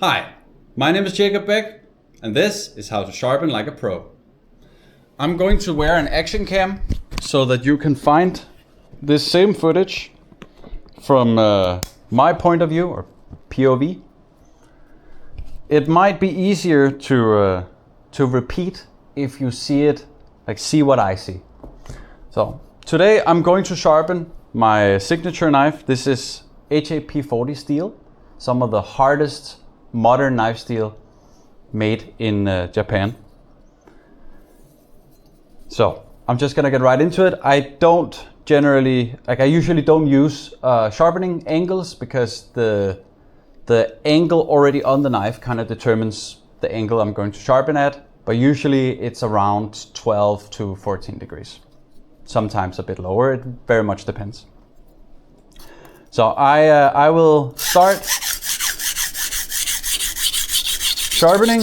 Hi, my name is Jacob Beck, and this is how to sharpen like a pro. I'm going to wear an action cam so that you can find this same footage from my point of view, or POV. It might be easier to repeat if you see what I see. So today I'm going to sharpen my signature knife. This is HAP40 steel, some of the hardest modern knife steel made in Japan. So I'm just gonna get right into it. I usually don't use sharpening angles because the angle already on the knife kind of determines the angle I'm going to sharpen at, but usually it's around 12 to 14 degrees. Sometimes a bit lower, it very much depends. So I will start sharpening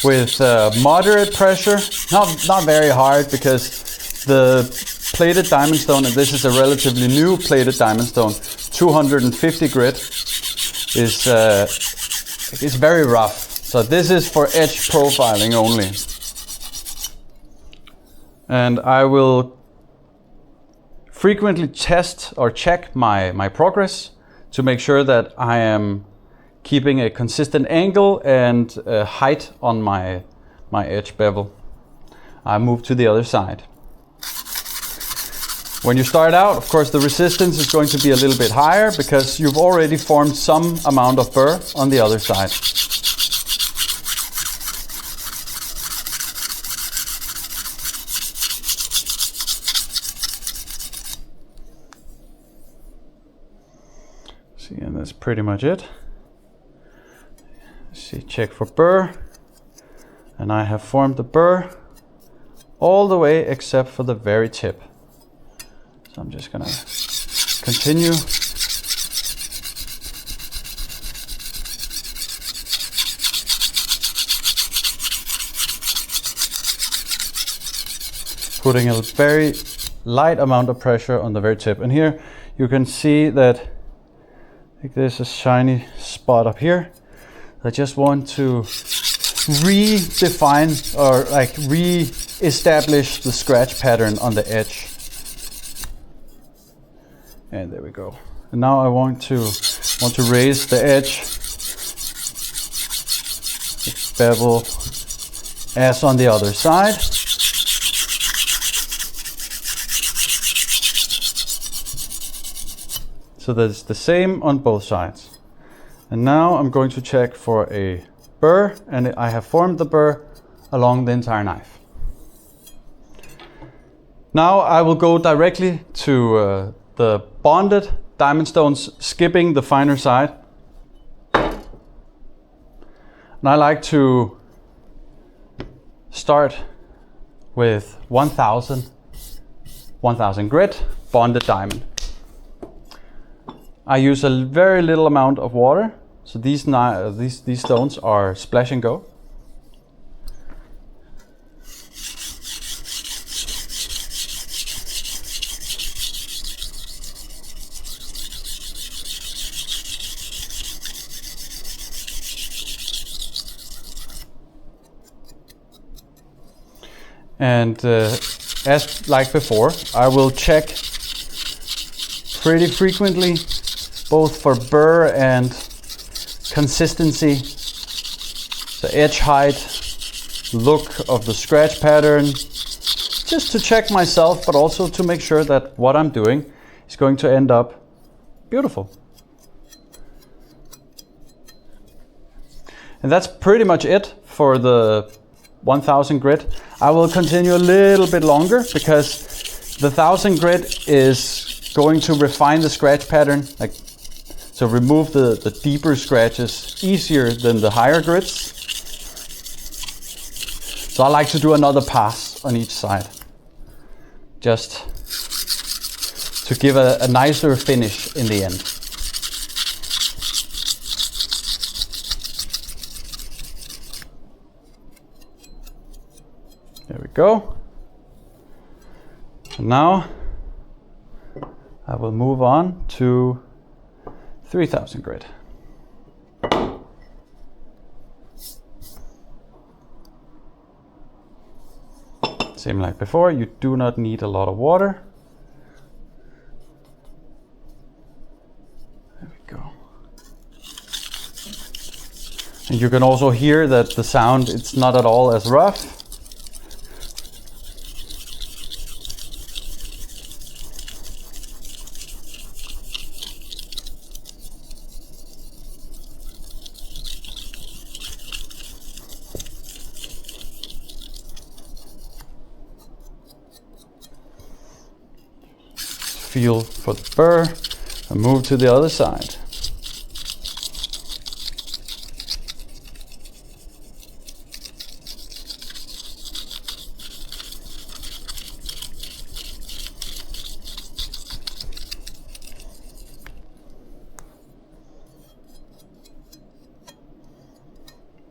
with moderate pressure, not very hard, because the plated diamond stone, and this is a relatively new plated diamond stone, 250 grit, is very rough. So this is for edge profiling only. And I will frequently test or check my progress to make sure that I am keeping a consistent angle and height on my edge bevel. I move to the other side. When you start out, of course, the resistance is going to be a little bit higher because you've already formed some amount of burr on the other side. See, and that's pretty much it. See, check for burr, and I have formed the burr all the way except for the very tip. So I'm just gonna continue. Putting a very light amount of pressure on the very tip. And here you can see that there's a shiny spot up here. I just want to redefine or re-establish the scratch pattern on the edge. And there we go. And now I want to raise the edge, bevel as on the other side. So that's the same on both sides. And now I'm going to check for a burr, and I have formed the burr along the entire knife. Now I will go directly to the bonded diamond stones, skipping the finer side. And I like to start with 1000 grit bonded diamond. I use a very little amount of water, so these stones are splash and go. And as like before, I will check pretty frequently, both for burr and consistency, the edge height, look of the scratch pattern, just to check myself, but also to make sure that what I'm doing is going to end up beautiful. And that's pretty much it for the 1000 grit. I will continue a little bit longer because the 1000 grit is going to refine the scratch pattern, so remove the deeper scratches easier than the higher grits. So I like to do another pass on each side, just to give a nicer finish in the end. There we go. And now I will move on to 3000 grit. Same like before, you do not need a lot of water. There we go. And you can also hear that the sound, it's not at all as rough. Feel for the burr and move to the other side.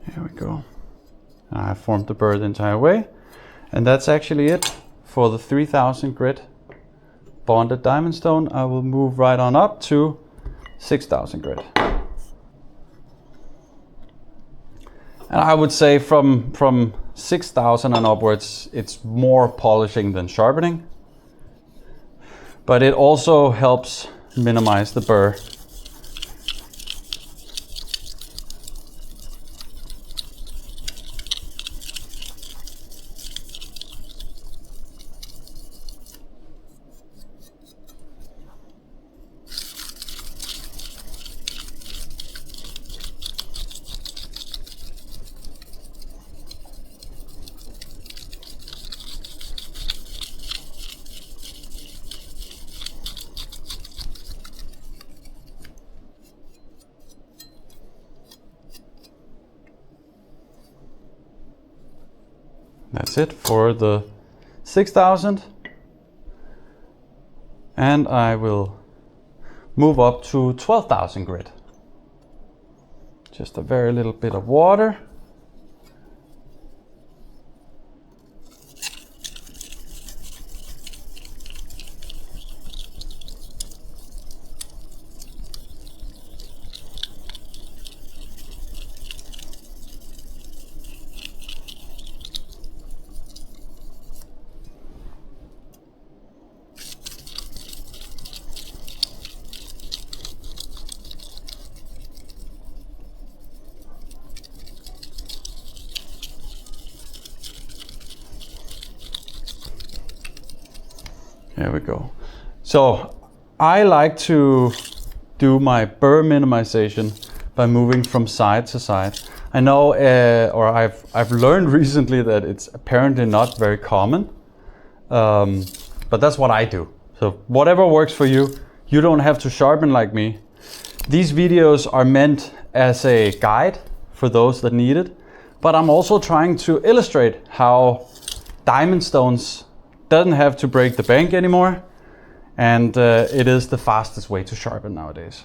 There we go. I formed the burr the entire way, and that's actually it for the 3000 grit bonded diamond stone. I will move right on up to 6000 grit. And I would say from 6000 and upwards, it's more polishing than sharpening. But it also helps minimize the burr. That's it for the 6000. And I will move up to 12,000 grit. Just a very little bit of water. There we go. So I like to do my burr minimization by moving from side to side. I know, or I've learned recently that it's apparently not very common, but that's what I do. So whatever works for you, you don't have to sharpen like me. These videos are meant as a guide for those that need it, but I'm also trying to illustrate how diamond stones doesn't have to break the bank anymore, and it is the fastest way to sharpen nowadays.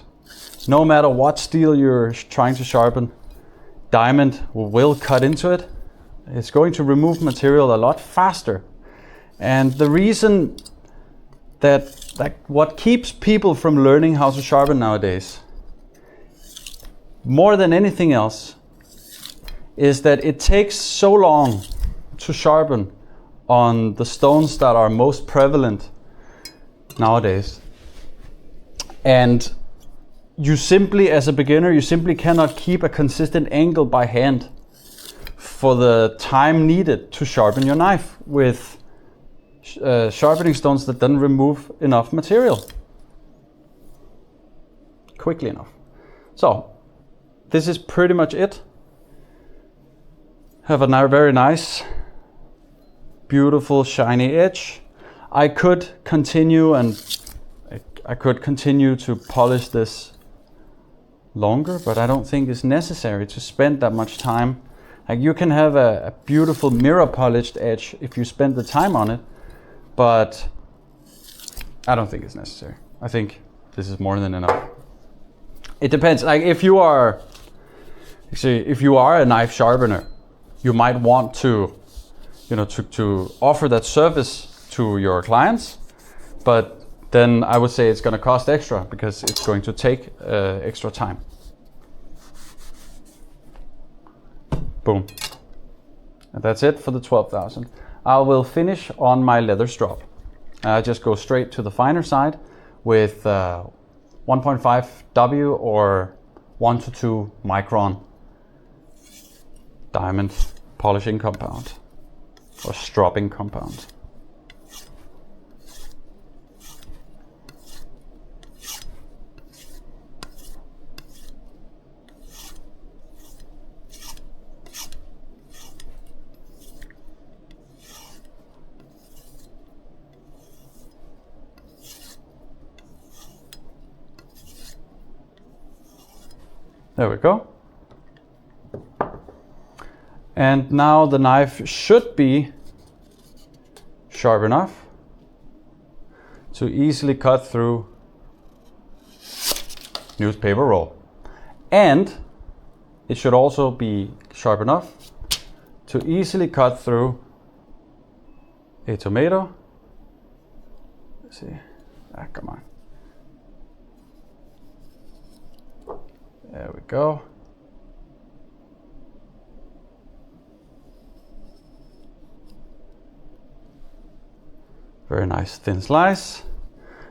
No matter what steel you're trying to sharpen, diamond will cut into it. It's going to remove material a lot faster. And the reason that what keeps people from learning how to sharpen nowadays, more than anything else, is that it takes so long to sharpen on the stones that are most prevalent nowadays. And you simply, as a beginner, you simply cannot keep a consistent angle by hand for the time needed to sharpen your knife with sharpening stones that don't remove enough material quickly enough. So this is pretty much it. Have a very nice, beautiful, shiny edge. I could continue to polish this longer, but I don't think it's necessary to spend that much time. Like, you can have a beautiful mirror polished edge if you spend the time on it, but I don't think it's necessary. I think this is more than enough. It depends. Like, if you are a knife sharpener, you might want to, to offer that service to your clients, but then I would say it's going to cost extra because it's going to take extra time. Boom. And that's it for the 12,000. I will finish on my leather strop. I just go straight to the finer side with 1.5 W or 1 to 2 micron diamond polishing compound or stropping compound. There we go. And now the knife should be sharp enough to easily cut through newspaper roll. And it should also be sharp enough to easily cut through a tomato. Let's see. Come on. There we go. Very nice thin slice.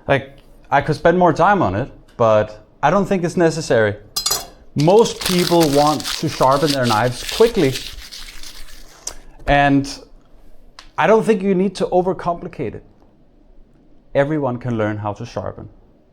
Like, I could spend more time on it, but I don't think it's necessary. Most people want to sharpen their knives quickly, and I don't think you need to overcomplicate it. Everyone can learn how to sharpen.